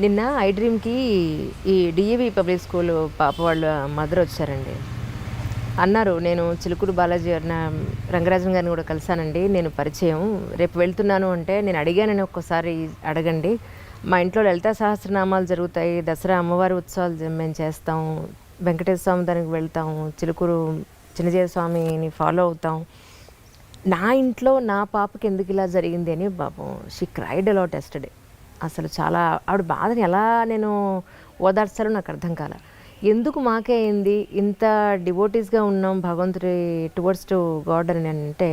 నిన్న ఐ డ్రీమ్కి ఈ DAV public school పాప వాళ్ళ మదర్ వచ్చారండి. అన్నారు, నేను చిలుకూరు బాలాజీ రంగరాజన్ గారిని కూడా కలిశానండి, నేను పరిచయం, రేపు వెళ్తున్నాను అంటే నేను అడిగానని ఒక్కసారి అడగండి. మా ఇంట్లో లలితా సహస్రనామాలు జరుగుతాయి, దసరా అమ్మవారి ఉత్సవాలు మేము చేస్తాం, వెంకటేశ్వర స్వామి దానికి వెళ్తాం, చిలుకూరు చిన్నజీవ స్వామిని ఫాలో అవుతాం. నా ఇంట్లో నా పాపకి ఎందుకు ఇలా జరిగింది అని పాపం షీ క్రైడ్ అలాట్ ఎస్టర్డే. అసలు చాలా ఆవిడ బాధని ఎలా నేను ఓదార్చాలో నాకు అర్థం కాల. ఎందుకు మాకే అయింది, ఇంత డివోటీస్గా ఉన్నాం భగవంతుడి టువర్డ్స్ టు గాడ్ అని అంటే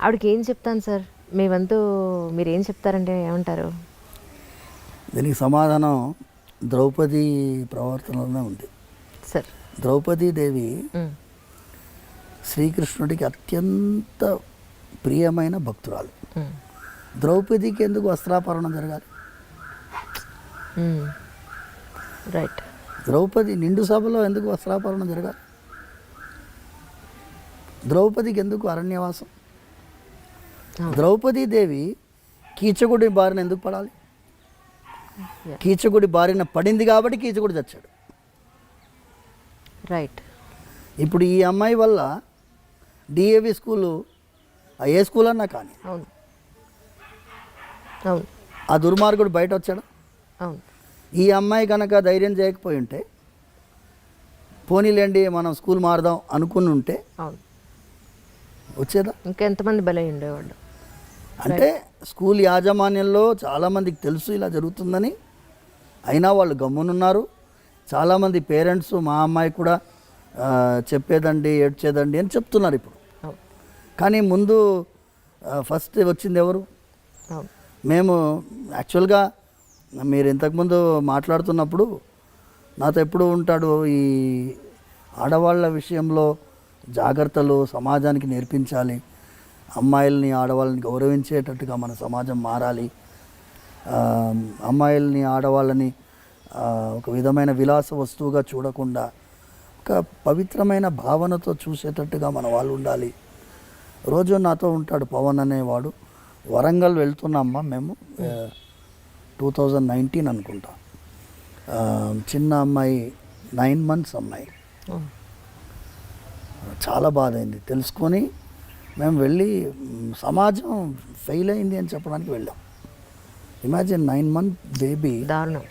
ఆవిడకి ఏం చెప్తాను సార్? మీ వంతు మీరు ఏం చెప్తారంటే ఏమంటారు? దీనికి సమాధానం ద్రౌపది ప్రవర్తనలోనే ఉంది సార్. ద్రౌపదీదేవి శ్రీకృష్ణుడికి అత్యంత ప్రియమైన భక్తురాలు. ద్రౌపదికి ఎందుకు వస్త్రాపహరణం జరగాలి? రైట్. ద్రౌపది నిండు సభలో ఎందుకు వస్త్రాపహరణం జరగాలి? ద్రౌపదికి ఎందుకు అరణ్యవాసం? ద్రౌపదీదేవి కీచకుడి బారిన ఎందుకు పడాలి? కీచకుడి బారిన పడింది కాబట్టి కీచకుడు చచ్చాడు. రైట్. ఇప్పుడు ఈ అమ్మాయి వల్ల డిఏవి స్కూలు ఏ స్కూల్ అన్నా కానీ అవును అవును ఆ దుర్మార్గుడు బయట వచ్చాడు. అవును. ఈ అమ్మాయి కనుక ధైర్యం చేయకపోయి ఉంటే, పోనీలేండి మనం స్కూల్ మారదాం అనుకుని ఉంటే అవును వచ్చేదా? ఇంకా ఎంతమంది బలై ఉండేవాళ్ళు. అంటే స్కూల్ యాజమాన్యంలో చాలామందికి తెలుసు ఇలా జరుగుతుందని, అయినా వాళ్ళు గమ్మునున్నారు. చాలామంది పేరెంట్స్ మా అమ్మాయి కూడా చెప్పేదండి ఏడ్చేదండి అని చెప్తున్నారు ఇప్పుడు. కానీ ముందు ఫస్ట్ వచ్చింది ఎవరు? మేము యాక్చువల్గా మీరు ఇంతకుముందు మాట్లాడుతున్నప్పుడు నాతో ఎప్పుడు ఉంటాడు, ఈ ఆడవాళ్ళ విషయంలో జాగ్రత్తలు సమాజానికి నేర్పించాలి, అమ్మాయిల్ని ఆడవాళ్ళని గౌరవించేటట్టుగా మన సమాజం మారాలి, అమ్మాయిల్ని ఆడవాళ్ళని ఒక విధమైన విలాస వస్తువుగా చూడకుండా ఒక పవిత్రమైన భావనతో చూసేటట్టుగా మన వాళ్ళు ఉండాలి. రోజు నాతో ఉంటాడు పవన్ అనేవాడు. వరంగల్ వెళ్తున్నామ్మా మేము 2019 అనుకుంటా. చిన్న అమ్మాయి 9 months అమ్మాయి. చాలా బాధ అయింది తెలుసుకొని మేము వెళ్ళి సమాజం ఫెయిల్ అయింది అని చెప్పడానికి వెళ్ళాం. Imagine 9 month baby. దారుణం.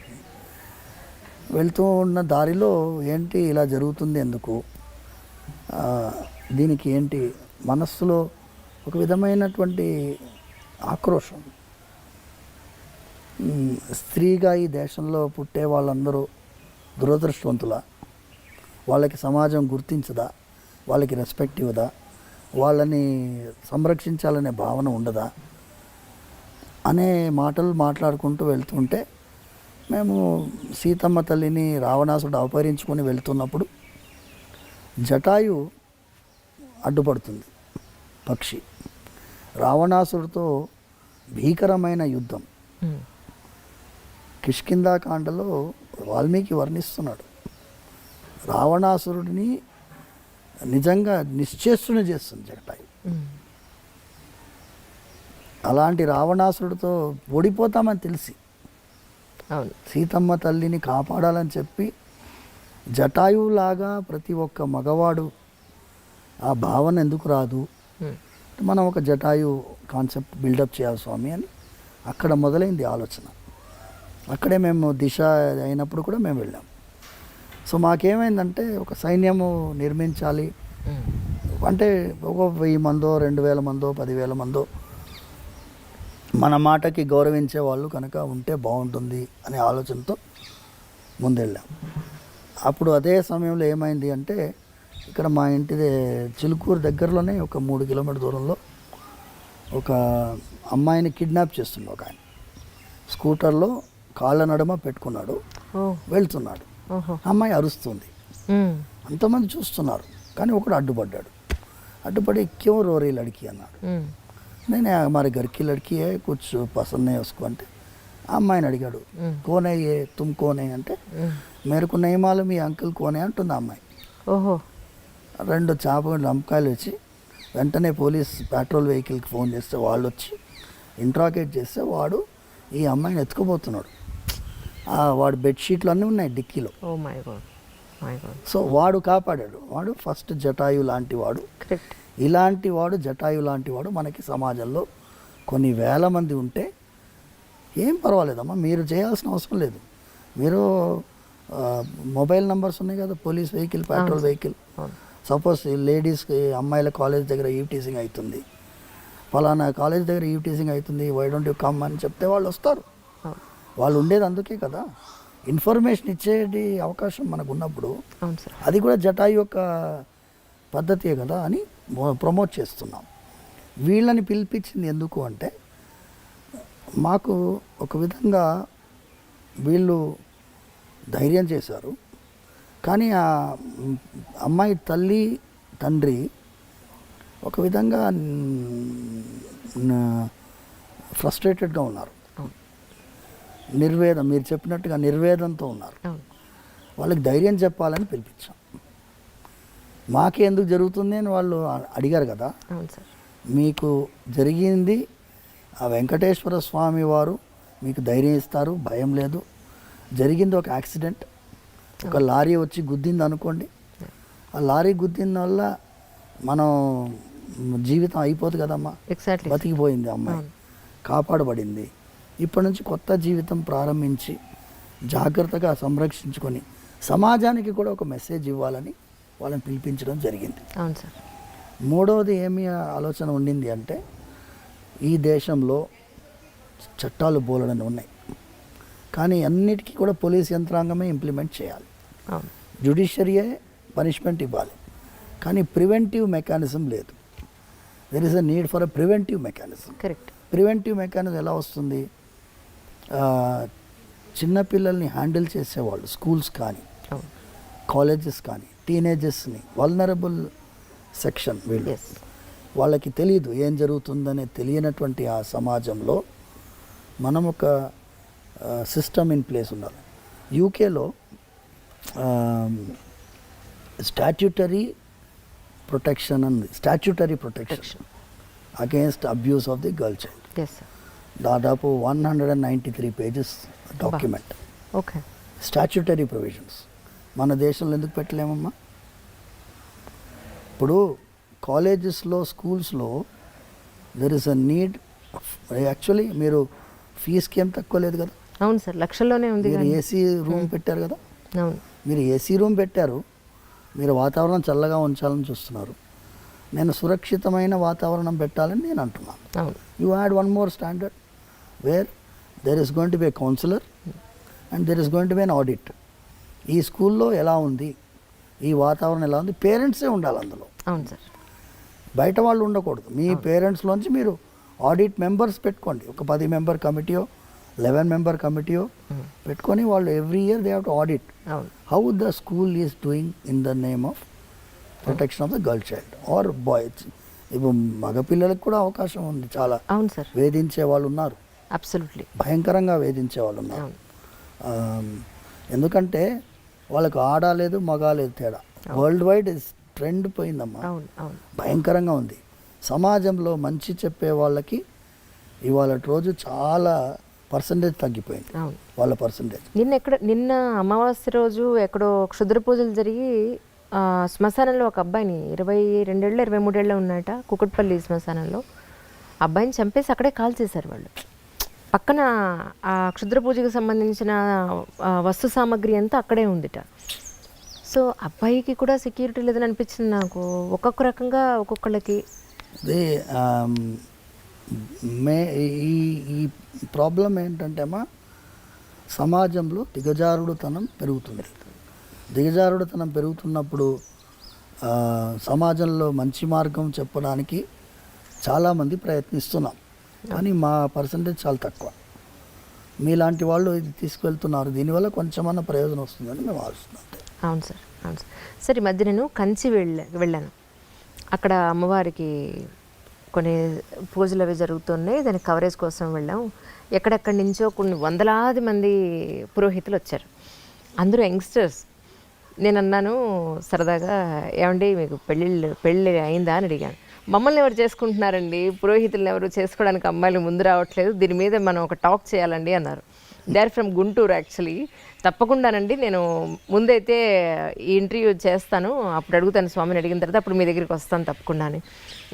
వెళ్తూ ఉన్న దారిలో ఏంటి ఇలా జరుగుతుంది ఎందుకు, దీనికి ఏంటి మనస్సులో ఒక విధమైనటువంటి ఆక్రోషం. స్త్రీగా ఈ దేశంలో పుట్టే వాళ్ళందరూ దురదృష్టవంతులా? వాళ్ళకి సమాజం గుర్తించదా? వాళ్ళకి రెస్పెక్ట్ ఇవ్వదా? వాళ్ళని సంరక్షించాలనే భావన ఉండదా అనే మాటలు మాట్లాడుకుంటూ వెళ్తుంటే, మేము సీతమ్మ తల్లిని రావణాసుడు అపహరించుకొని వెళ్తున్నప్పుడు జటాయు అడ్డుపడుతుంది. పక్షి రావణాసుడితో భీకరమైన యుద్ధం కిష్కింధాకాండలో వాల్మీకి వర్ణిస్తున్నాడు. రావణాసురుడిని నిజంగా నిశ్చేష్టుని చేస్తుంది జటాయు. అలాంటి రావణాసురుడితో ఓడిపోతామని తెలిసి సీతమ్మ తల్లిని కాపాడాలని చెప్పి జటాయువులాగా ప్రతి ఒక్క మగవాడు ఆ భావన ఎందుకు రాదు, మనం ఒక జటాయు కాన్సెప్ట్ బిల్డప్ చేయాలి స్వామి అని అక్కడ మొదలైంది ఆలోచన. అక్కడే మేము దిశ అయినప్పుడు కూడా మేము వెళ్ళాం. సో మాకేమైందంటే ఒక సైన్యము నిర్మించాలి అంటే ఒక 1000 మందో 2000 మందో 10,000 మందో మన మాటకి గౌరవించే వాళ్ళు కనుక ఉంటే బాగుంటుంది అనే ఆలోచనతో ముందెళ్ళాం. అప్పుడు అదే సమయంలో ఏమైంది అంటే, ఇక్కడ మా ఇంటి చిలుకూరు దగ్గరలోనే ఒక 3 కిలోమీటర్ దూరంలో ఒక అమ్మాయిని కిడ్నాప్ చేస్తుండే ఒక ఆయన. స్కూటర్లో కాళ్ళ నడుమ పెట్టుకున్నాడు, వెళ్తున్నాడు. అమ్మాయి అరుస్తుంది, అంతమంది చూస్తున్నారు. కానీ ఒకడు అడ్డుపడి క్యూ రోరీ లడికి అన్నాడు. నేను మరి గర్కి లడికి కుచ్ పసంద్ నహీ ఉస్కో అంటే ఆ అమ్మాయిని అడిగాడు, కోనే ఏ తుమ్ కోనే అంటే మేరకు నహీ మాలూమ్ మీ అంకుల్ కోనే అంటుంది ఆ అమ్మాయి. 2 చాప లంపకాయలు వచ్చి వెంటనే పోలీస్ పెట్రోల్ వెహికల్కి ఫోన్ చేస్తే వాళ్ళు వచ్చి ఇంట్రాగేట్ చేస్తే వాడు ఈ అమ్మాయిని ఎత్తుకుపోతున్నాడు. వాడు బెడ్షీట్లు అన్నీ ఉన్నాయి డిక్కీలో. Oh my God, my God. So వాడు కాపాడాడు. వాడు ఫస్ట్ జటాయు లాంటి వాడు. కరెక్ట్. ఇలాంటి వాడు జటాయు లాంటి వాడు మనకి సమాజంలో కొన్ని వేల మంది ఉంటే ఏం పర్వాలేదమ్మా, మీరు చేయాల్సిన అవసరం లేదు. మీరు మొబైల్ నెంబర్స్ ఉన్నాయి కదా, police vehicle, petrol vehicle. Suppose లేడీస్కి, అమ్మాయిల కాలేజ్ దగ్గర ఈవ్ టీసింగ్ అవుతుంది, ఫలానా కాలేజ్ దగ్గర ఈవ్ టీసింగ్ అవుతుంది, వై డోంట్ యూ కమ్ అని చెప్తే వాళ్ళు వస్తారు. వాళ్ళు ఉండేది అందుకే కదా, ఇన్ఫర్మేషన్ ఇచ్చేది అవకాశం మనకు ఉన్నప్పుడు అది కూడా జటాయు యొక్క పద్ధతియే కదా అని ప్రమోట్ చేస్తున్నాం. వీళ్ళని పిలిపించింది ఎందుకు అంటే, మాకు ఒక విధంగా వీళ్ళు ధైర్యం చేశారు. కానీ ఆ అమ్మాయి తల్లి తండ్రి ఒక విధంగా ఫ్రస్ట్రేటెడ్గా ఉన్నారు, నిర్వేదం, మీరు చెప్పినట్టుగా నిర్వేదంతో ఉన్నారు. వాళ్ళకి ధైర్యం చెప్పాలని పిలిపించాం. మాకే ఎందుకు జరుగుతుంది అని వాళ్ళు అడిగారు కదా. మీకు జరిగింది ఆ వెంకటేశ్వర స్వామి వారు మీకు ధైర్యం ఇస్తారు, భయం లేదు. జరిగింది ఒక యాక్సిడెంట్, ఒక లారీ వచ్చి గుద్దింది అనుకోండి, ఆ లారీ గుద్దిన వల్ల మనం జీవితం అయిపోదు కదమ్మా. బతికిపోయింది అమ్మాయి, కాపాడబడింది. ఇప్పటి నుంచి కొత్త జీవితం ప్రారంభించి జాగ్రత్తగా సంరక్షించుకొని సమాజానికి కూడా ఒక మెసేజ్ ఇవ్వాలని వాళ్ళని పిలిపించడం జరిగింది. అవును సార్. మూడవది ఏమి ఆలోచన ఉండింది అంటే, ఈ దేశంలో చట్టాలు బోలెడని ఉన్నాయి, కానీ అన్నిటికీ కూడా పోలీస్ యంత్రాంగమే ఇంప్లిమెంట్ చేయాలి, జ్యుడిషియరీయే పనిష్మెంట్ ఇవ్వాలి. కానీ ప్రివెంటివ్ మెకానిజం లేదు. There is a need for a preventive mechanism. Correct. Preventive mechanism ఎలా వస్తుంది? చిన్నపిల్లల్ని హ్యాండిల్ చేసేవాళ్ళు, స్కూల్స్ కానీ కాలేజెస్ కానీ, టీనేజర్స్ని, వల్నరబుల్ సెక్షన్ వీళ్ళు, వాళ్ళకి తెలియదు ఏం జరుగుతుందనే తెలియనటువంటి ఆ సమాజంలో మనం ఒక సిస్టమ్ ఇన్ ప్లేస్ ఉండాలి. యూకేలో స్టాట్యూటరీ ప్రొటెక్షన్ ఉంది, statutory protection against abuse of the girl child. దాదాపు 193 pages document. Okay. Statutory provisions మన దేశంలో ఎందుకు పెట్టలేమమ్మా? ఇప్పుడు కాలేజెస్లో, స్కూల్స్లో there is a need. Actually మీరు ఫీజుకి ఏం తక్కువ లేదు కదా. అవును సార్, లక్షల్లోనే ఉంది. మీరు ఏసీ రూమ్ పెట్టారు కదా. అవును, మీరు ఏసీ రూమ్ పెట్టారు, మీరు వాతావరణం చల్లగా ఉంచాలని చూస్తున్నారు. నేను సురక్షితమైన వాతావరణం పెట్టాలని నేను అంటున్నాను. అవును. You had one more standard where there is going to be a counsellor and there is going to be an audit. ఈ స్కూల్లో ఎలా ఉంది, ఈ వాతావరణం ఎలా ఉంది, పేరెంట్సే ఉండాలి అందులో. అవును సార్. బయట వాళ్ళు ఉండకూడదు. మీ పేరెంట్స్లోంచి మీరు ఆడిట్ మెంబర్స్ పెట్టుకోండి, ఒక 10 మెంబర్ కమిటీయో 11 మెంబర్ కమిటీయో పెట్టుకొని వాళ్ళు every year they have to audit how the school is doing in the name of protection of the girl child or boys. ఇప్పుడు మగపిల్లలకు కూడా అవకాశం ఉంది చాలా. అవును సార్. వేధించే వాళ్ళు ఉన్నారు, అబ్సల్యూట్లీ భయంకరంగా వేధించే వాళ్ళు ఉన్నారు. ఎందుకంటే వాళ్ళకు ఆడలేదు మగాలేదు తేడా. వరల్డ్ వైడ్ ట్రెండ్ పోయిందమ్మా, భయంకరంగా ఉంది. సమాజంలో మంచి చెప్పే వాళ్ళకి ఇవాళ రోజు చాలా పర్సంటేజ్ తగ్గిపోయింది, వాళ్ళ పర్సంటేజ్. నిన్న అమావాస్య రోజు ఎక్కడో క్షుద్ర పూజలు జరిగి శ్మశానంలో ఒక అబ్బాయిని 22 ఏళ్ళు 23 ఏళ్ళు ఉన్నట, కుకట్పల్లి శ్మశానంలో అబ్బాయిని చంపేసి అక్కడే కాల్ చేశారు వాళ్ళు. పక్కన ఆ క్షుద్ర పూజకు సంబంధించిన వస్తు సామాగ్రి అంతా అక్కడే ఉందిట. సో అబ్బాయికి కూడా సెక్యూరిటీ లేదని అనిపించింది నాకు. ఒక్కొక్క రకంగా ఒక్కొక్కళ్ళకి అదే ఈ ప్రాబ్లం ఏంటంటే అమ్మా, సమాజంలో దిగజారుడుతనం పెరుగుతుంది. దిగజారుడుతనం పెరుగుతున్నప్పుడు సమాజంలో మంచి మార్గం చెప్పడానికి చాలామంది ప్రయత్నిస్తున్నాం, కానీ మా పర్సంటేజ్ చాలా తక్కువ. మీలాంటి వాళ్ళు ఇది తీసుకువెళ్తున్నారు, దీనివల్ల కొంచెమన్నా ప్రయోజనం వస్తుందని మేము ఆలోచిస్తున్నాం. అవును సార్, అవును సార్. సరే, ఈ మధ్య నేను కంచి వెళ్ళాను. అక్కడ అమ్మవారికి కొన్ని పూజలు అవి జరుగుతున్నాయి, దాని కవరేజ్ కోసం వెళ్ళాం. ఎక్కడెక్కడి నుంచో కొన్ని వందలాది మంది పురోహితులు వచ్చారు, అందరూ యంగ్స్టర్స్. నేను అన్నాను సరదాగా, ఏమండి మీకు పెళ్ళి అయిందా అని అడిగాను. మమ్మల్ని ఎవరు చేసుకుంటున్నారండి, పురోహితులను ఎవరు చేసుకోవడానికి అమ్మాయిలు ముందు రావట్లేదు, దీని మీద మనం ఒక టాక్ చేయాలండి అన్నారు. They are from Guntur actually. తప్పకుండానండి, నేను ముందైతే ఈ ఇంటర్వ్యూ చేస్తాను, అప్పుడు అడుగుతాను స్వామిని, అడిగిన తర్వాత అప్పుడు మీ దగ్గరికి వస్తాను తప్పకుండానే.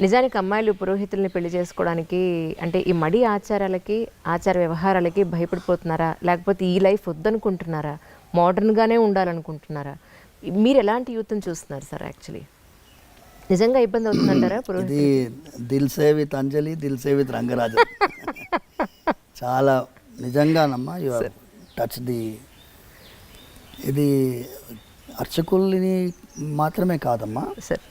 నిజానికి అమ్మాయిలు పురోహితుల్ని పెళ్లి చేసుకోవడానికి అంటే ఈ మడి ఆచారాలకి, ఆచార వ్యవహారాలకి భయపడిపోతున్నారా, లేకపోతే ఈ లైఫ్ వద్దనుకుంటున్నారా, మోడర్న్గానే ఉండాలనుకుంటున్నారా? మీరు ఎలాంటి యూత్ని చూస్తున్నారు సార్? యాక్చువల్లీ నిజంగా ఇబ్బంది అవుతుందంటారా పురోహితులు? ఇది దిల్ సే విత్ అంజలి, దిల్ సే విత్ రంగరాజు. చాలా నిజంగానమ్మా, యు ఆర్ టచ్ ది. ఇది అర్చకుల్ని మాత్రమే కాదమ్మా సార్.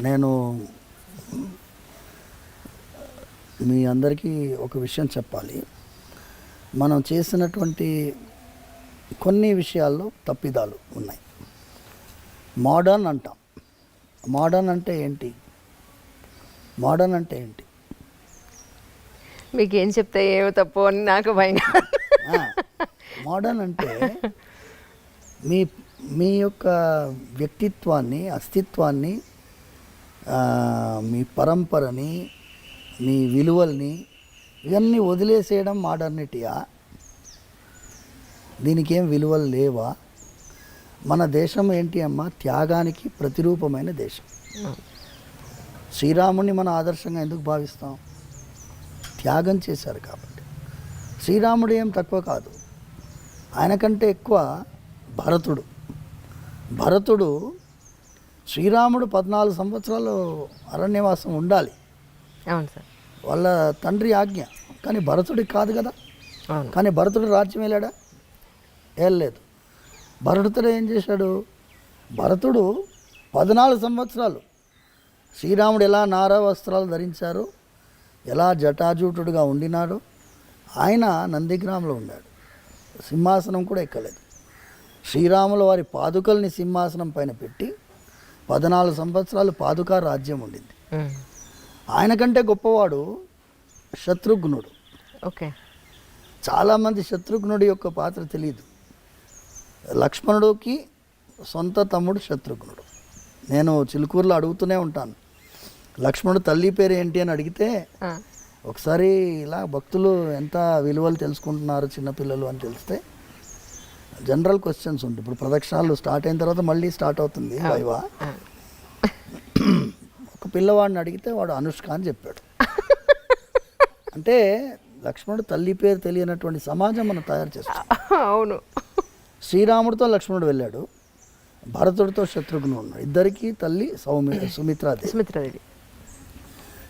నేను మీ అందరికీ ఒక విషయం చెప్పాలి. మనం చేసినటువంటి కొన్ని విషయాల్లో తప్పిదాలు ఉన్నాయి. మోడర్న్ అంటాం. మోడర్న్ అంటే ఏంటి? మోడర్న్ అంటే ఏంటి? మీకు ఏం చెప్తే ఏమో తప్పు అని నాకు భయం. మోడర్న్ అంటే మీ మీ యొక్క వ్యక్తిత్వాన్ని, అస్తిత్వాన్ని, మీ పరంపరని, మీ విలువల్ని ఇవన్నీ వదిలేసేయడం మోడర్నిటీయా? దీనికి ఏం విలువలు లేవా? మన దేశం ఏంటి అమ్మా? త్యాగానికి ప్రతిరూపమైన దేశం. శ్రీరాముడిని మన ఆదర్శంగా ఎందుకు భావిస్తాం? త్యాగం చేశారు కాబట్టి. శ్రీరాముడు ఏం తక్కువ కాదు, ఆయన కంటే ఎక్కువ భరతుడు. భరతుడు శ్రీరాముడు 14 సంవత్సరాలు అరణ్యవాసం ఉండాలి, అవును సార్, వాళ్ళ తండ్రి ఆజ్ఞ. కానీ భరతుడికి కాదు కదా. అవును. కానీ భరతుడు రాజ్యం వెళ్ళాడా? వెళ్ళలేదు. భరతుడు ఏం చేశాడు? భరతుడు 14 సంవత్సరాలు శ్రీరాముడు ఎలా నారా వస్త్రాలు ధరించారు, ఎలా జటాజూటుడుగా ఉండినాడు, ఆయన నందిగ్రామంలో ఉన్నాడు, సింహాసనం కూడా ఎక్కలేదు. శ్రీరాముల వారి పాదుకల్ని సింహాసనం పైన పెట్టి 14 సంవత్సరాలు పాదుకా రాజ్యం ఉండింది. ఆయన కంటే గొప్పవాడు శత్రుఘ్నుడు. ఓకే. చాలామంది శత్రుఘ్నుడి యొక్క పాత్ర తెలియదు. లక్ష్మణుడికి సొంత తమ్ముడు శత్రుఘ్నుడు. నేను చిలుకూరులో అడుగుతూనే ఉంటాను, లక్ష్మణుడు తల్లి పేరు ఏంటి అని అడిగితే, ఒకసారి ఇలా భక్తులు ఎంత విలువలు తెలుసుకుంటున్నారు చిన్నపిల్లలు అని తెలిస్తే జనరల్ క్వశ్చన్స్ ఉంటాయి. ఇప్పుడు ప్రదక్షిణాలు స్టార్ట్ అయిన తర్వాత మళ్ళీ స్టార్ట్ అవుతుంది వైవా. ఒక పిల్లవాడిని అడిగితే వాడు అనుష్క అని చెప్పాడు. అంటే లక్ష్మణుడు తల్లి పేరు తెలియనటువంటి సమాజం మనం తయారు చేస్తాం. అవును. శ్రీరాముడితో లక్ష్మణుడు వెళ్ళాడు, భరతుడితో శత్రుఘ్నుడు ఉన్నాడు. ఇద్దరికి తల్లి సుమిత్రాదేవి.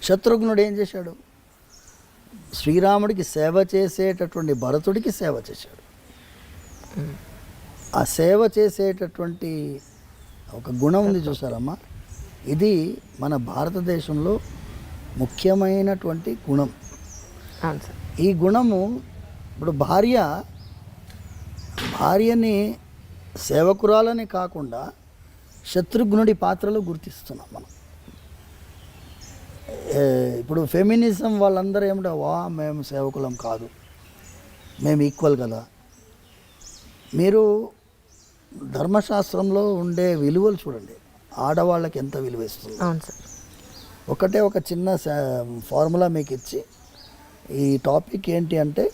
శత్రుఘ్నుడు ఏం చేశాడు? శ్రీరాముడికి సేవ చేసేటటువంటి భరతుడికి సేవ చేశాడు. ఆ సేవ చేసేటటువంటి ఒక గుణం ఉంది చూసారమ్మా, ఇది మన భారతదేశంలో ముఖ్యమైనటువంటి గుణం. ఈ గుణము ఇప్పుడు భార్యని సేవకురాలని కాకుండా శత్రుఘ్నుడి పాత్రలో గుర్తిస్తున్నాం మనం. ఇప్పుడు ఫెమినిజం వాళ్ళందరూ ఏమిటో, మేము సేవకులం కాదు, మేము ఈక్వల్ కదా. మీరు ధర్మశాస్త్రంలో ఉండే విలువలు చూడండి, ఆడవాళ్ళకి ఎంత విలువ ఇస్తుంది. ఒకటే ఒక చిన్న ఫార్ములా మీకు ఇచ్చి, ఈ టాపిక్ ఏంటి అంటే,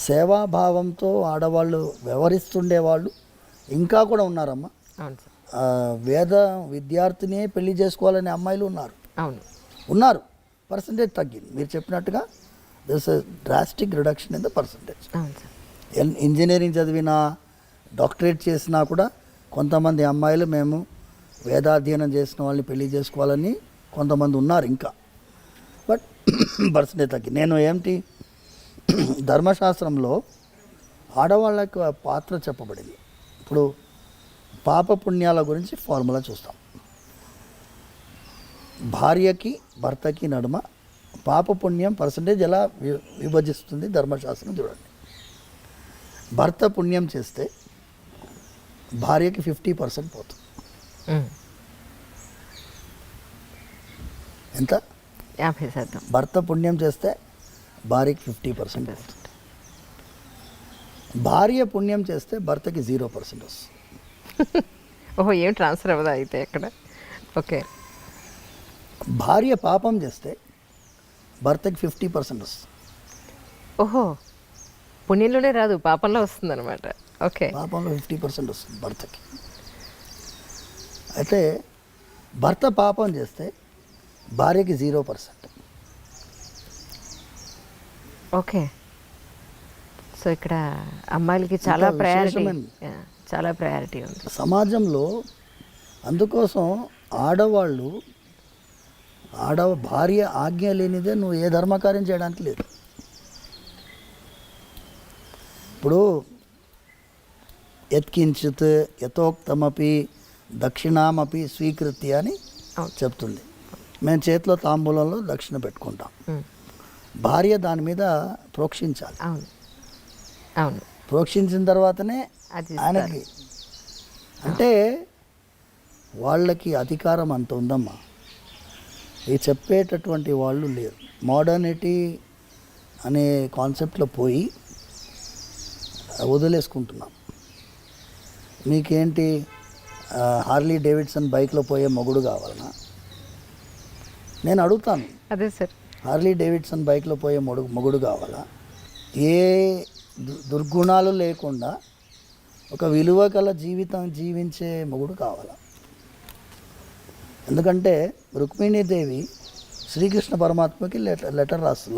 సేవాభావంతో ఆడవాళ్ళు వ్యవహరిస్తుండేవాళ్ళు ఇంకా కూడా ఉన్నారమ్మా. వేద విద్యార్థిని పెళ్లి చేసుకోవాలనే అమ్మాయిలు ఉన్నారు. పర్సంటేజ్ తగ్గింది. మీరు చెప్పినట్టుగా this drastic reduction in the percentage. Engineering చదివినా, డాక్టరేట్ చేసినా కూడా కొంతమంది అమ్మాయిలు మేము వేదాధ్యయనం చేసిన వాళ్ళని పెళ్లి చేసుకోవాలని కొంతమంది ఉన్నారు ఇంకా. బట్ పర్సంటేజ్ తగ్గింది. నేను ఏమిటి, ధర్మశాస్త్రంలో ఆడవాళ్ళకి పాత్ర చెప్పబడింది. ఇప్పుడు పాప పుణ్యాల గురించి ఫార్ములా చూస్తాం. భార్యకి భర్తకి నడుమ పాప పుణ్యం పర్సంటేజ్ ఎలా విభజిస్తుంది ధర్మశాస్త్రం చూడండి. భర్త పుణ్యం చేస్తే భార్యకి 50% పోతుంది. ఎంత? 50%. భర్త పుణ్యం చేస్తే భార్యకి 50% వస్తుంది. భార్య పుణ్యం చేస్తే భర్తకి 0% వస్తుంది. ఓహో, ఏం ట్రాన్స్ఫర్ అవ్వదా అయితే ఎక్కడ? ఓకే. భార్య పాపం చేస్తే భర్తకి 50% వస్తుంది. ఓహో, పుణ్యంలోనే రాదు, పాపంలో వస్తుంది అనమాట. ఓకే. పాపంలో 50% వస్తుంది భర్తకి. అయితే భర్త పాపం చేస్తే భార్యకి 0%. ఓకే. సో ఇక్కడ అమ్మాయిలకి చాలా ఇంకా ప్రయారిటీ, విశేషమైన- చాలా ప్రయారిటీ ఉంది. సమాజంలో అందుకోసం ఆడవాళ్ళు భార్య ఆజ్ఞ లేనిదే నువ్వు ఏ ధర్మకార్యం చేయడానికి లేదు. ఇప్పుడు యత్కించిత్ యథోక్తమపి దక్షిణామపి స్వీకృత్య అని అవును. చెప్తుంది. మేము చేతిలో తాంబూలంలో దక్షిణ పెట్టుకుంటాం. ఉమ్. భార్య దాని మీద ప్రోక్షించాలి. అవును, అవును. ప్రోక్షించిన తర్వాతనే అది ఆయనకి, అంటే వాళ్ళకి అధికారం అంత ఉందమ్మా. ఇది చెప్పేటటువంటి వాళ్ళు లేరు. మోడర్నిటీ అనే కాన్సెప్ట్లో పోయి వదిలేసుకుంటున్నాం. మీకేంటి హార్లీ డేవిడ్సన్ బైక్లో పోయే మొగుడు కావాలనా? నేను అడుగుతాను, అదే సార్. హార్లీ డేవిడ్సన్ బైక్లో పోయే మొగుడు కావాలా? ఏ దుర్గుణాలు లేకుండా ఒక విలువ గల జీవితం జీవించే మొగుడు కావాలా? ఎందుకంటే రుక్మిణీదేవి శ్రీకృష్ణ పరమాత్మకి లెటర్ రాస్తుంది,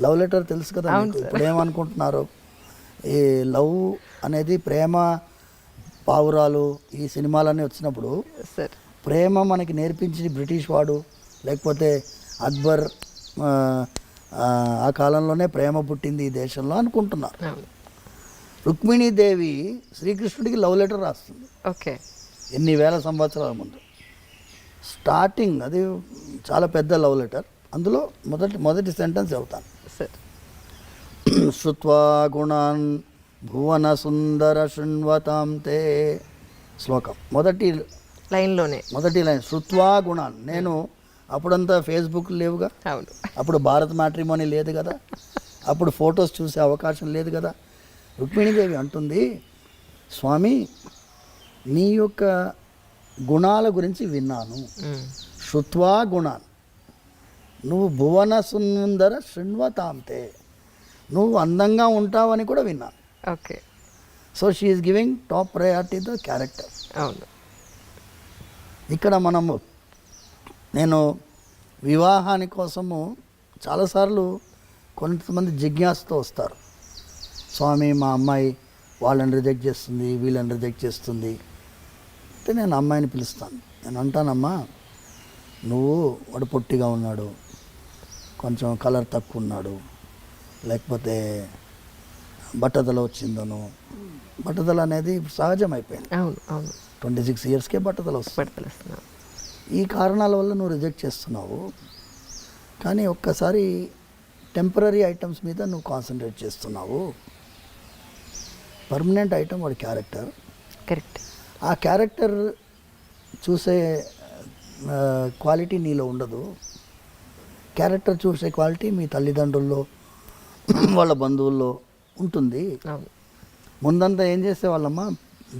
లవ్ లెటర్ తెలుసు కదా మీకు. ఇప్పుడు ఏమనుకుంటున్నారు, ఈ లవ్ అనేది ప్రేమ పావురాలు ఈ సినిమాలన్నీ వచ్చినప్పుడు సార్ ప్రేమ మనకి నేర్పించి బ్రిటిష్ వాడు, లేకపోతే అక్బర్, ఆ కాలంలోనే ప్రేమ పుట్టింది ఈ దేశంలో అనుకుంటున్నారు. అవును. రుక్మిణీదేవి శ్రీకృష్ణుడికి లవ్ లెటర్ రాస్తుంది ఓకే. ఎన్ని వేల సంవత్సరాల ముందు. స్టార్టింగ్ అది చాలా పెద్ద లవ్ లెటర్. అందులో మొదటి సెంటెన్స్ చెబుతాను. సార్ శ్రుత్వా గుణాన్ భువన సుందర శృణ్వతాం తే. శ్లోకం మొదటి లైన్ శ్రుత్వా గుణాన్. నేను అప్పుడంతా ఫేస్బుక్ లేవుగా, అవును. అప్పుడు భారత్ మ్యాట్రిమోనీ లేదు కదా, అప్పుడు ఫొటోస్ చూసే అవకాశం లేదు కదా. రుక్మిణీదేవి అంటుంది, స్వామి నీ యొక్క గుణాల గురించి విన్నాను. శ్రుత్వా గుణాన్, నువ్వు భువన సుందర శృణ్వతాంతే, నువ్వు అందంగా ఉంటావని కూడా విన్నాను. Okay. So she is giving top priority the character. అవును. ఇక్కడ నేను వివాహాని కోసము చాలాసార్లు కొంతమంది జిజ్ఞాసతో వస్తారు. స్వామి మా అమ్మాయి వాళ్ళని రిజెక్ట్ చేస్తుంది, వీళ్ళని రిజెక్ట్ చేస్తుంది అంటే నేను అమ్మాయిని పిలుస్తాను. నేను అంటానమ్మా, నువ్వు వాడు పొట్టిగా ఉన్నాడు, కొంచెం కలర్ తక్కువ ఉన్నాడు, లేకపోతే బట్టతల వచ్చిందను. బట్టతల అనేది సహజం అయిపోయింది. అవును, అవును. 26 ఇయర్స్కే బట్టతల వస్తుంది. పడుతున్నావు. ఈ కారణాల వల్ల నువ్వు రిజెక్ట్ చేస్తున్నావు. కానీ ఒక్కసారి టెంపరీ ఐటమ్స్ మీద నువ్వు కాన్సన్ట్రేట్ చేస్తున్నావు. పర్మనెంట్ ఐటమ్ వాడి క్యారెక్టర్. కరెక్ట్. ఆ క్యారెక్టర్ చూసే క్వాలిటీ నీలో ఉండదు. క్యారెక్టర్ చూసే క్వాలిటీ మీ తల్లిదండ్రుల్లో, వాళ్ళ బంధువుల్లో ఉంటుంది. అవును. ముందంతా ఏం చేసేవాళ్ళమ్మా,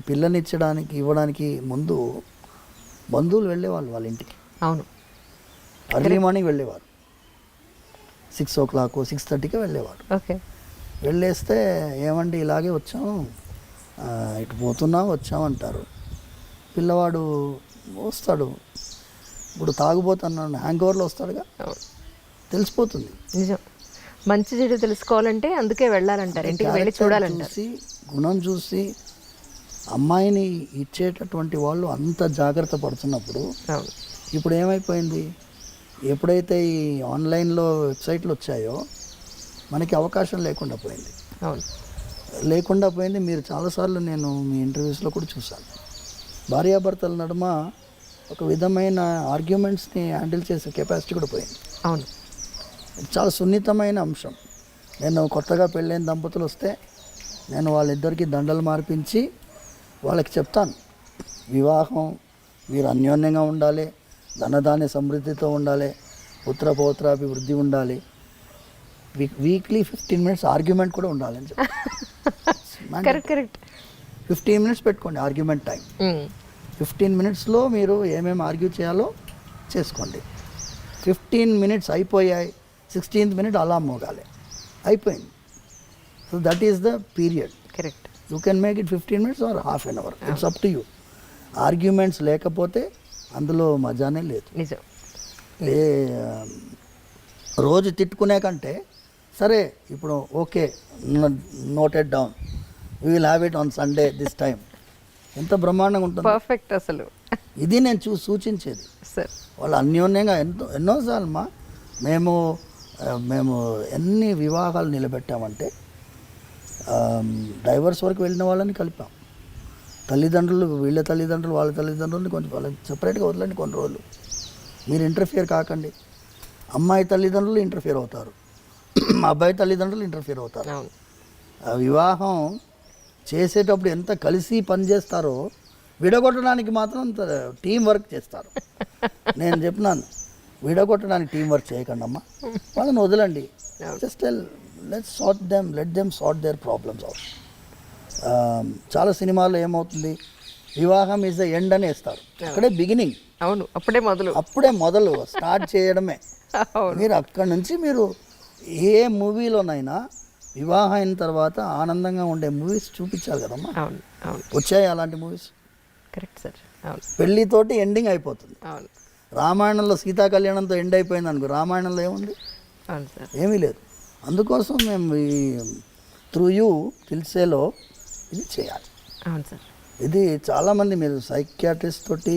పిల్లనిచ్చడానికి ఇవ్వడానికి ముందు బంధువులు వెళ్ళేవాళ్ళు వాళ్ళ ఇంటికి. అవును. అర్లీ మార్నింగ్ వెళ్ళేవారు, 6 o'clock 6:30కి వెళ్ళేవాడు. ఓకే. వెళ్ళేస్తే ఏమండి ఇలాగే వచ్చాం, ఇటు పోతున్నాం వచ్చాం అంటారు. పిల్లవాడు వస్తాడు, ఇప్పుడు తాగుపోతున్నాడు, హ్యాంగ్ ఓవర్లో వస్తాడుగా, తెలిసిపోతుంది. నిజం. మంచి చెడు తెలుసుకోవాలంటే అందుకే వెళ్ళాలంటారు, ఇంటికి వెళ్ళి చూడాలంటారు. చూసి గుణం చూసి అమ్మాయిని ఇచ్చేటటువంటి వాళ్ళు అంత జాగ్రత్త పడుతున్నప్పుడు అవును. ఇప్పుడు ఏమైపోయింది, ఎప్పుడైతే ఈ ఆన్లైన్లో వెబ్సైట్లు వచ్చాయో మనకి అవకాశం లేకుండా పోయింది. అవును. లేకుండా పోయింది. మీరు చాలాసార్లు నేను మీ ఇంటర్వ్యూస్లో కూడా చూశాను, భార్యాభర్తల నడుమ ఒక విధమైన ఆర్గ్యుమెంట్స్ని హ్యాండిల్ చేసే కెపాసిటీ కూడా పోయింది. అవును. ఇది చాలా సున్నితమైన అంశం. నేను కొత్తగా పెళ్ళైన దంపతులు వస్తే నేను వాళ్ళిద్దరికీ దండలు మార్పించి వాళ్ళకి చెప్తాను, వివాహం మీరు అన్యోన్యంగా ఉండాలి, ధనధాన్య సమృద్ధితో ఉండాలి, పుత్ర పౌత్రాభివృద్ధి ఉండాలి, వీక్లీ 15 minutes ఆర్గ్యుమెంట్ కూడా ఉండాలని చెప్పి. కరెక్ట్. 15 minutes పెట్టుకోండి ఆర్గ్యుమెంట్ టైం. 15 minutesలో మీరు ఏమేమి ఆర్గ్యూ చేయాలో చేసుకోండి. 15 minutes అయిపోయాయి, 16th minute అలా మోగాలి, అయిపోయింది. So that is the period. Correct. You can make it 15 minutes or half an hour, it's up to you. Arguments లేకపోతే అందులో మజానే లేదు. నిజం. ఏ రోజు తిట్టుకునే కంటే సరే ఇప్పుడు okay noted down, we will have it on Sunday this time, ఎంత బ్రహ్మాండంగా ఉంటుంది. పర్ఫెక్ట్ అసలు. ఇది నేను సూచించేది. సార్ వాళ్ళు అన్యోన్యంగా ఎన్నోసార్లు మేము ఎన్ని వివాహాలు నిలబెట్టామంటే డైవర్స్ వరకు వెళ్ళిన వాళ్ళని కలిపాం. తల్లిదండ్రులు వీళ్ళ తల్లిదండ్రులు వాళ్ళ తల్లిదండ్రులని కొంచెం వాళ్ళని సపరేట్గా వదలండి కొన్ని రోజులు, మీరు ఇంటర్ఫియర్ కాకండి. అమ్మాయి తల్లిదండ్రులు ఇంటర్ఫియర్ అవుతారు, అబ్బాయి తల్లిదండ్రులు ఇంటర్ఫియర్ అవుతారు. ఆ వివాహం చేసేటప్పుడు ఎంత కలిసి పనిచేస్తారో విడగొట్టడానికి మాత్రం అంత టీం వర్క్ చేస్తారు. నేను చెప్పినాను, విడగొట్టడానికి టీం వర్క్ చేయకండి అమ్మా, వాళ్ళని వదలండి. Just let them sort their problems out. చాలా సినిమాల్లో ఏమవుతుంది, వివాహం ఈజ్ ద ఎండ్ అని వేస్తారు, అక్కడే బిగినింగ్. అవును, అప్పుడే మొదలు స్టార్ట్ చేయడమే. మీరు అక్కడి నుంచి మీరు ఏ మూవీలోనైనా వివాహం అయిన తర్వాత ఆనందంగా ఉండే మూవీస్ చూపించాలి కదమ్మా. వచ్చాయి అలాంటి మూవీస్? Correct sir. పెళ్ళితోటి ఎండింగ్ అయిపోతుంది. అవును. రామాయణంలో సీతా కళ్యాణంతో ఎండ్ అయిపోయింది అనుకో, రామాయణంలో ఏముంది? ఏమీ లేదు. అందుకోసం మేము ఈ త్రూ యూ తెలిసేలో ఇది చేయాలి. అవును సార్. ఇది చాలామంది మీరు సైకియాట్రిస్ట్ తోటి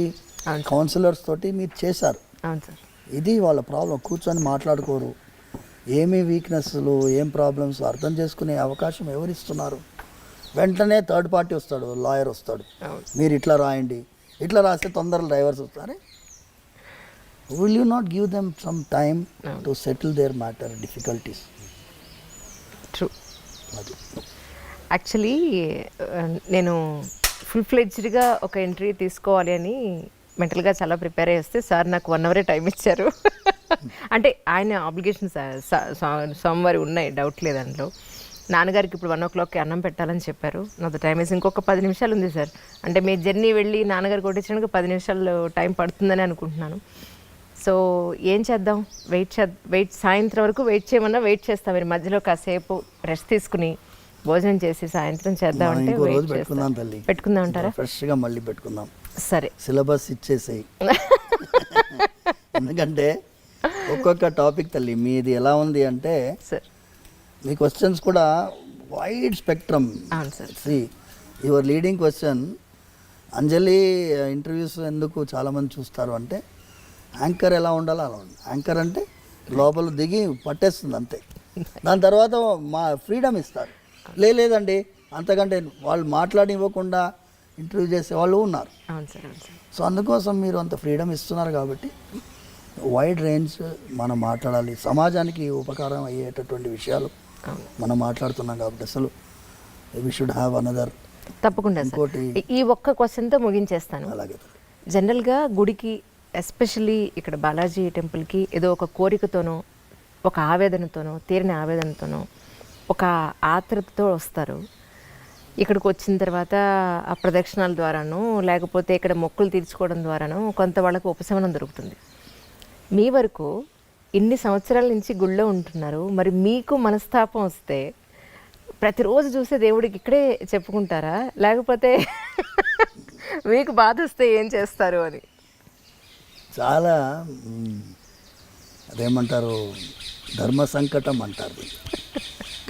కౌన్సిలర్స్ తోటి మీరు చేశారు. అవును సార్. ఇది వాళ్ళ ప్రాబ్లం, కూర్చొని మాట్లాడుకోరు. ఏమి వీక్నెస్లు ఏం ప్రాబ్లమ్స్ అర్థం చేసుకునే అవకాశం ఎవరిస్తున్నారు? వెంటనే థర్డ్ పార్టీ వస్తాడు, లాయర్ వస్తాడు, మీరు ఇట్లా రాయండి, ఇట్లా రాస్తే తొందరగా డైవర్స్ వస్తారే. Will you not give them some time to settle their matter difficulties? True. అది యాక్చువల్లీ నేను ఫుల్ ఫ్లెడ్జ్డ్గా ఒక ఎంట్రీ తీసుకోవాలి అని మెంటల్గా చాలా ప్రిపేర్ అయ్యి వస్తే సార్ నాకు 1 hour టైం ఇచ్చారు. అంటే ఆయన ఆబ్లిగేషన్స్ సోమవారం ఉన్నాయి, డౌట్ లేదు అందులో. నాన్నగారికి ఇప్పుడు 1 o'clockకి అన్నం పెట్టాలని చెప్పారు. నాతో టైం వేసి ఇంకొక 10 నిమిషాలు ఉంది సార్. అంటే మీ జర్నీ వెళ్ళి నాన్నగారు కొట్టించడానికి 10 నిమిషాలు టైం పడుతుందని అనుకుంటున్నాను. సో ఏం చేద్దాం, వెయిట్ సాయంత్రం వరకు వెయిట్ చేయమన్నా వెయిట్ చేస్తాం. మీరు మధ్యలో కాసేపు రెస్ట్ తీసుకుని భోజనం చేసి సాయంత్రం చేద్దామంటే పెట్టుకుందాం అంటారా? ఫ్రెష్గా మళ్ళీ పెట్టుకుందాం. సరే, సిలబస్ ఇచ్చేసేయి. ఎందుకంటే ఒక్కొక్క టాపిక్ తల్లి మీది ఎలా ఉంది అంటే సార్, మీ క్వశ్చన్స్ కూడా wide spectrum. See your leading question, Anjali interviews ఎందుకు చాలామంది చూస్తారు అంటే యాంకర్ ఎలా ఉండాలో అలా ఉంది. యాంకర్ అంటే లోపల దిగి పట్టేస్తుంది అంతే, దాని తర్వాత మా ఫ్రీడమ్ ఇస్తారు. లేదండి అంతకంటే వాళ్ళు మాట్లాడివ్వకుండా ఇంటర్వ్యూ చేసే వాళ్ళు ఉన్నారు. సో అందుకోసం మీరు అంత ఫ్రీడమ్ ఇస్తున్నారు కాబట్టి వైడ్ రేంజ్ మనం మాట్లాడాలి. సమాజానికి ఉపకారం అయ్యేటటువంటి విషయాలు మనం మాట్లాడుతున్నాం కాబట్టి అసలు వి షుడ్ హ్యావ్ అనదర్. తప్పకుండా ఇంకోటి ఈ ఒక్క క్వశ్చన్తో ముగించేస్తాను. అలాగే జనరల్గా గుడికి, ఎస్పెషల్లీ ఇక్కడ బాలాజీ టెంపుల్కి ఏదో ఒక కోరికతోనో, ఒక ఆవేదనతోనో, తీరిన ఆవేదనతోనో, ఒక ఆత్రతతో వస్తారు. ఇక్కడికి వచ్చిన తర్వాత ఆ ప్రదక్షిణాల ద్వారానో లేకపోతే ఇక్కడ మొక్కులు తీర్చుకోవడం ద్వారానో కొంత వాళ్ళకు ఉపశమనం దొరుకుతుంది. మీ వరకు ఇన్ని సంవత్సరాల నుంచి గుళ్ళో ఉంటున్నారు, మరి మీకు మనస్తాపం వస్తే ప్రతిరోజు చూసే దేవుడికి ఇక్కడే చెప్పుకుంటారా, లేకపోతే మీకు బాధ వస్తే ఏం చేస్తారు అని? చాలా అదేమంటారు, ధర్మ సంకటం అంటారు.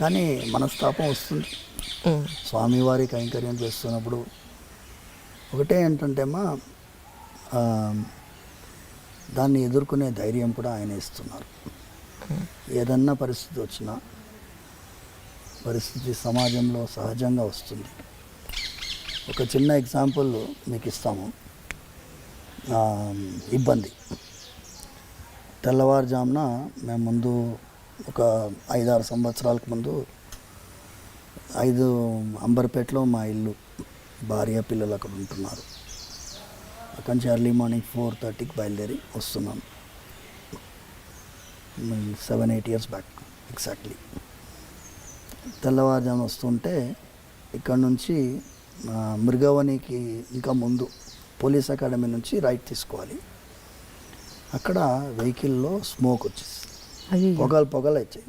కానీ మనస్తాపం వస్తుంది. స్వామివారి కైంకర్యం చేస్తున్నప్పుడు ఒకటే ఏంటంటే అమ్మా, దాన్ని ఎదుర్కొనే ధైర్యం కూడా ఆయన ఇస్తున్నారు. ఏదన్నా పరిస్థితి వచ్చినా, పరిస్థితి సమాజంలో సహజంగా వస్తుంది. ఒక చిన్న ఎగ్జాంపుల్ మీకు ఇస్తాము. ఇబ్బంది, తెల్లవారుజామున మేము ముందు ఒక 5-6 సంవత్సరాలకు ముందు 5 అంబర్పేటలో మా ఇల్లు, భార్య పిల్లలు అక్కడ ఉంటున్నారు. అక్కడి నుంచి ఎర్లీ మార్నింగ్ 4:30కి బయలుదేరి వస్తున్నాం. 7-8 years బ్యాక్ ఎగ్జాక్ట్లీ. తెల్లవారుజామున వస్తుంటే ఇక్కడ నుంచి మృగవనికి ఇంకా ముందు పోలీస్ అకాడమీ నుంచి రైట్ తీసుకోవాలి. అక్కడ వెహికల్లో స్మోక్ వచ్చేసి పొగలు వచ్చాయి.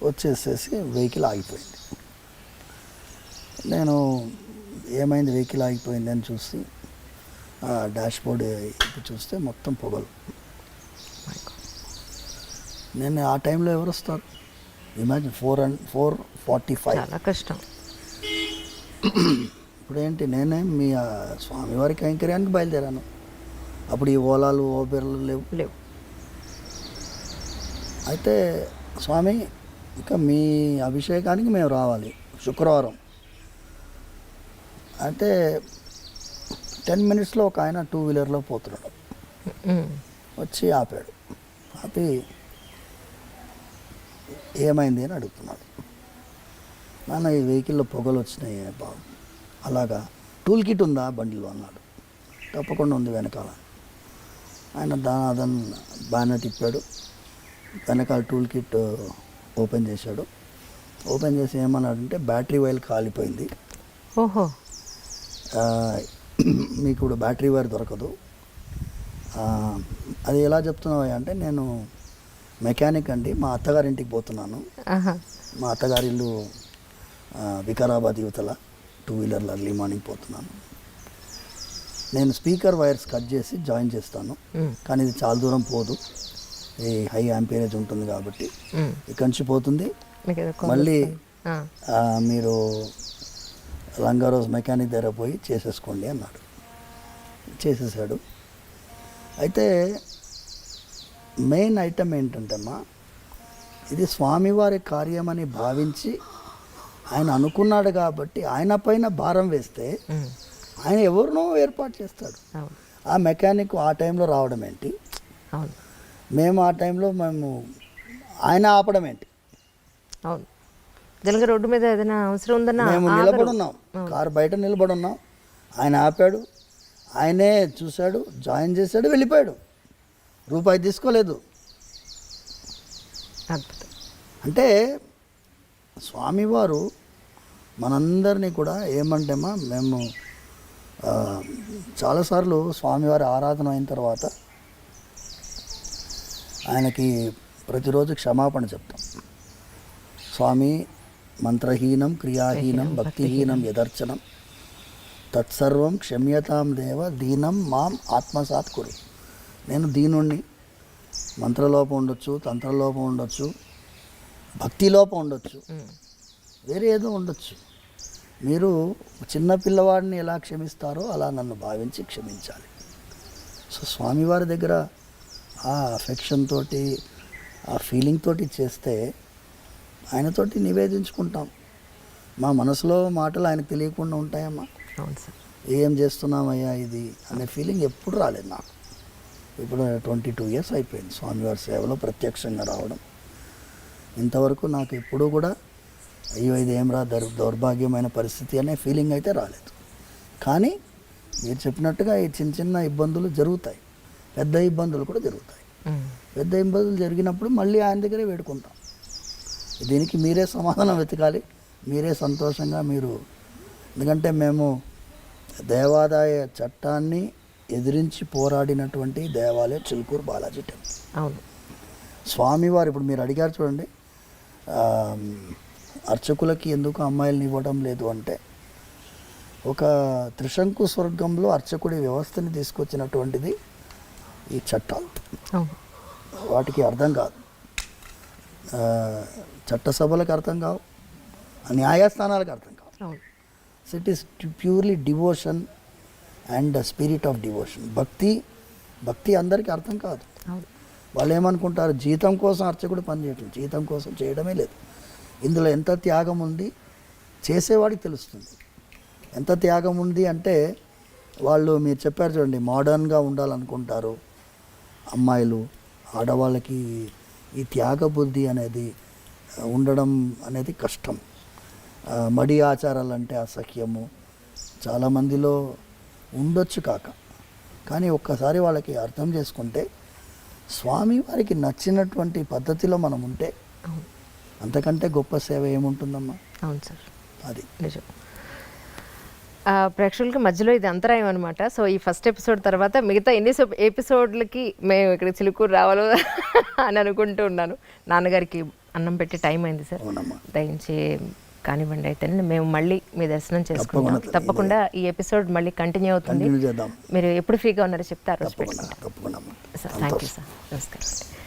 వచ్చేసేసి వెహికల్ ఆగిపోయింది. నేను ఏమైంది వెహికల్ ఆగిపోయింది అని చూసి డాష్ బోర్డ్ చూస్తే మొత్తం పొగలు. నేను ఆ టైంలో ఎవరు వస్తారు? ఇమాజిన్ 4:45. చాలా కష్టం. ఇప్పుడు ఏంటి, నేనే మీ స్వామివారి కైంకర్యానికి బయలుదేరాను. అప్పుడు ఈ ఓలాలు ఓబెర్లు లేవు. అయితే స్వామి ఇక మీ అభిషేకానికి మేము రావాలి శుక్రవారం. అయితే 10 minutesలో ఒక ఆయన 2-wheelerలో పోతున్నాడు. వచ్చి ఆపాడు. ఆపి ఏమైంది అని అడుగుతున్నాడు. నాన్న ఈ వెహికల్లో పొగలు వచ్చినాయి బాబు. అలాగా టూల్ కిట్ ఉందా బండిలో అన్నాడు. తప్పకుండా ఉంది వెనకాల. ఆయన అదన్ బ్యానర్ తిప్పాడు. వెనకాల టూల్ కిట్ ఓపెన్ చేశాడు. ఓపెన్ చేసి ఏమన్నాడంటే బ్యాటరీ వైర్ కాలిపోయింది. ఓహో. మీకు ఇప్పుడు బ్యాటరీ వైర్ దొరకదు. అది ఎలా చెప్తున్నావు అంటే, నేను మెకానిక్ అండి, మా అత్తగారింటికి పోతున్నాను. మా అత్తగారి ఇల్లు వికారాబాద్ యువతల 2-wheelerలో ఎర్లీ మార్నింగ్ పోతున్నాను. నేను స్పీకర్ వైర్స్ కట్ చేసి జాయిన్ చేస్తాను, కానీ ఇది చాలా దూరం పోదు, ఈ హై యాంపేరేజ్ ఉంటుంది కాబట్టి ఇక్కడి నుంచి పోతుంది. మళ్ళీ మీరు రంగారోజ్ మెకానిక్ దగ్గర పోయి చేసేసుకోండి అన్నాడు. చేసేసాడు. అయితే మెయిన్ ఐటమ్ ఏంటంటేమ్మా, ఇది స్వామివారి కార్యమని భావించి ఆయన అనుకున్నాడు కాబట్టి ఆయన పైన భారం వేస్తే ఆయన ఎవరినో ఏర్పాటు చేస్తాడు. ఆ మెకానిక్ ఆ టైంలో రావడం ఏంటి, మేము ఆ టైంలో ఆయన ఆపడం ఏంటి? అవును, జనగా రోడ్డు మీద ఏదైనా అవసరం ఉందన్నా మేము నిలబడున్నాం, కారు బయట నిలబడున్నాం, ఆయన ఆపాడు, ఆయనే చూశాడు, జాయిన్ చేశాడు, వెళ్ళిపోయాడు, రూపాయి తీసుకోలేదు. అంటే స్వామివారు మనందరినీ కూడా ఏమంటేమా, మేము చాలాసార్లు స్వామివారి ఆరాధన అయిన తర్వాత ఆయనకి ప్రతిరోజు క్షమాపణ చెప్తాం. స్వామి మంత్రహీనం క్రియాహీనం భక్తిహీనం యదర్చనం తత్సర్వం క్షమ్యతాం దేవ దీనం మాం ఆత్మసాత్ కురు. నేను దీనుణ్ణి, మంత్రలోపం ఉండొచ్చు, తంత్రలోపం ఉండొచ్చు, భక్తిలోపం ఉండొచ్చు, వేరే ఏదో ఉండొచ్చు. మీరు చిన్న పిల్లవాడిని ఎలా క్షమిస్తారో అలా నన్ను భావించి క్షమించాలి. సో స్వామివారి దగ్గర ఆ అఫెక్షన్ తోటి, ఆ ఫీలింగ్ తోటి చేస్తే ఆయనతోటి నివేదించుకుంటాం. మా మనసులో మాటలు ఆయనకు తెలియకుండా ఉంటాయమ్మా. ఏం చేస్తున్నామయ్యా ఇది అనే ఫీలింగ్ ఎప్పుడు రాలేదు నాకు. ఇప్పుడు 22 years అయిపోయింది స్వామివారి సేవలో ప్రత్యక్షంగా రావడం. ఇంతవరకు నాకు ఎప్పుడూ కూడా అయ్యో ఇది ఏం రా దౌర్భాగ్యమైన పరిస్థితి అనే ఫీలింగ్ అయితే రాలేదు. కానీ మీరు చెప్పినట్టుగా ఈ చిన్న చిన్న ఇబ్బందులు జరుగుతాయి, పెద్ద ఇబ్బందులు కూడా జరుగుతాయి. పెద్ద ఇబ్బందులు జరిగినప్పుడు మళ్ళీ ఆయన దగ్గరే వేడుకుంటాం. దీనికి మీరే సమాధానం వెతకాలి, మీరే సంతోషంగా మీరు. ఎందుకంటే మేము దేవాదాయ చట్టాన్ని ఎదిరించి పోరాడినటువంటి దేవాలయం చిలుకూరు బాలాజీ టెంపుల్. అవును, స్వామివారు ఇప్పుడు మీరు అడిగారు చూడండి, అర్చకులకి ఎందుకు అమ్మాయిలను ఇవ్వడం లేదు అంటే, ఒక త్రిశంకు స్వర్గంలో అర్చకుడి వ్యవస్థని తీసుకొచ్చినటువంటిది ఈ చట్టాలు. వాటికి అర్థం కాదు, చట్టసభలకు అర్థం కావు, న్యాయస్థానాలకు అర్థం కావు. So it is purely devotion and spirit of devotion. భక్తి అందరికీ అర్థం కాదు. వాళ్ళు ఏమనుకుంటారు, జీతం కోసం అర్చకుడు పనిచేయటం, జీతం కోసం చేయడమే లేదు. ఇందులో ఎంత త్యాగం ఉంది చేసేవాడికి తెలుస్తుంది. ఎంత త్యాగం ఉంది అంటే, వాళ్ళు మీరు చెప్పారు చూడండి, మోడర్న్గా ఉండాలనుకుంటారు అమ్మాయిలు, ఆడవాళ్ళకి ఈ త్యాగ బుద్ధి అనేది ఉండడం అనేది కష్టం. మడి ఆచారాలు అంటే అసహ్యము చాలామందిలో ఉండొచ్చు కాక, కానీ ఒక్కసారి వాళ్ళకి అర్థం చేసుకుంటే స్వామి వారికి నచ్చినటువంటి పద్ధతిలో మనం ఉంటే అంతకంటే గొప్ప సేవ ఏముంటుందమ్మా. అవును సార్, అది నిజం. ప్రేక్షకులకి మధ్యలో ఇది అంతరాయం అనమాట. సో ఈ ఫస్ట్ ఎపిసోడ్ తర్వాత మిగతా ఎన్ని ఎపిసోడ్లకి మేము ఇక్కడ చిలుకూరు రావాలో అని అనుకుంటూ ఉన్నాను. నాన్నగారికి అన్నం పెట్టి టైం అయింది సార్. అవునమ్మా. దయించి కానివ్వండి. అయితే మేము మళ్ళీ మీ దర్శనం చేసుకుంటాం. తప్పకుండా ఈ ఎపిసోడ్ మళ్ళీ కంటిన్యూ అవుతుంది. కంటిన్యూ చేద్దాం. మీరు ఎప్పుడు ఫ్రీగా ఉన్నారో చెప్తే ఆ రోజు తప్పకుండా పెట్టుకుంటాం తప్పకుండా అమ్మా. సార్. Thank you sir. నమస్కారం.